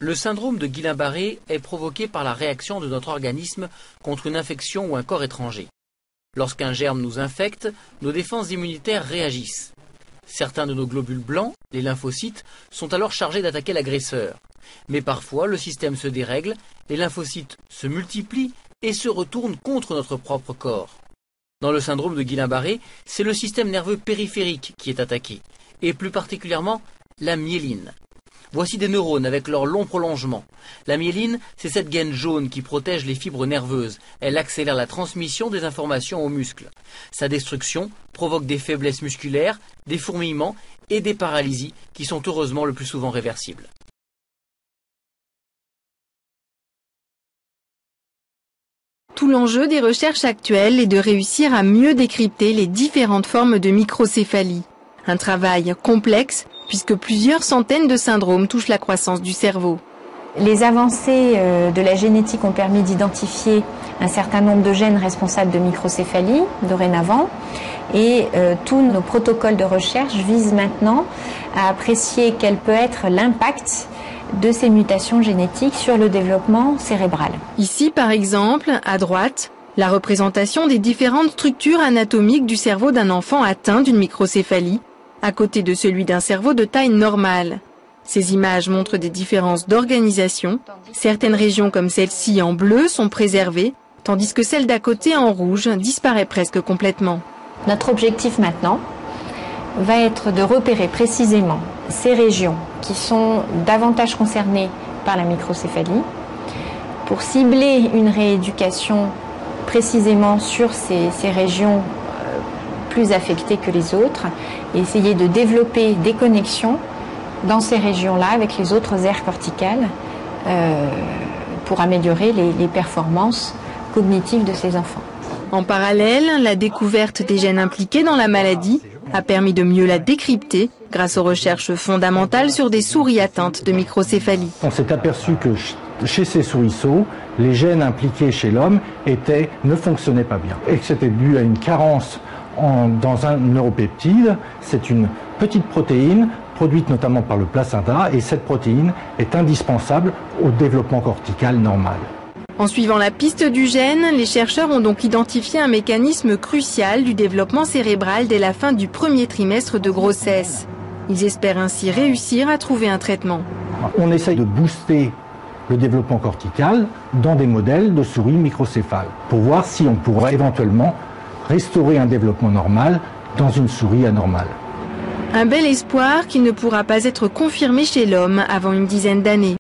Le syndrome de Guillain-Barré est provoqué par la réaction de notre organisme contre une infection ou un corps étranger. Lorsqu'un germe nous infecte, nos défenses immunitaires réagissent. Certains de nos globules blancs, les lymphocytes, sont alors chargés d'attaquer l'agresseur. Mais parfois, le système se dérègle, les lymphocytes se multiplient et se retournent contre notre propre corps. Dans le syndrome de Guillain-Barré, c'est le système nerveux périphérique qui est attaqué, et plus particulièrement la myéline. Voici des neurones avec leur long prolongement. La myéline, c'est cette gaine jaune qui protège les fibres nerveuses. Elle accélère la transmission des informations aux muscles. Sa destruction provoque des faiblesses musculaires, des fourmillements et des paralysies qui sont heureusement le plus souvent réversibles. Tout l'enjeu des recherches actuelles est de réussir à mieux décrypter les différentes formes de microcéphalie. Un travail complexe puisque plusieurs centaines de syndromes touchent la croissance du cerveau. Les avancées de la génétique ont permis d'identifier un certain nombre de gènes responsables de microcéphalie dorénavant et tous nos protocoles de recherche visent maintenant à apprécier quel peut être l'impact de ces mutations génétiques sur le développement cérébral. Ici, par exemple, à droite, la représentation des différentes structures anatomiques du cerveau d'un enfant atteint d'une microcéphalie, à côté de celui d'un cerveau de taille normale. Ces images montrent des différences d'organisation. Certaines régions comme celle-ci en bleu sont préservées, tandis que celle d'à côté en rouge disparaît presque complètement. Notre objectif maintenant va être de repérer précisément ces régions qui sont davantage concernées par la microcéphalie pour cibler une rééducation précisément sur ces régions plus affectées que les autres et essayer de développer des connexions dans ces régions-là avec les autres aires corticales pour améliorer les performances cognitives de ces enfants. En parallèle, la découverte des gènes impliqués dans la maladie a permis de mieux la décrypter grâce aux recherches fondamentales sur des souris atteintes de microcéphalie. On s'est aperçu que chez ces souriceaux, les gènes impliqués chez l'homme ne fonctionnaient pas bien et que c'était dû à une carence dans un neuropeptide. C'est une petite protéine produite notamment par le placenta et cette protéine est indispensable au développement cortical normal. En suivant la piste du gène, les chercheurs ont donc identifié un mécanisme crucial du développement cérébral dès la fin du premier trimestre de grossesse. Ils espèrent ainsi réussir à trouver un traitement. On essaye de booster le développement cortical dans des modèles de souris microcéphales pour voir si on pourrait éventuellement restaurer un développement normal dans une souris anormale. Un bel espoir qui ne pourra pas être confirmé chez l'homme avant une dizaine d'années.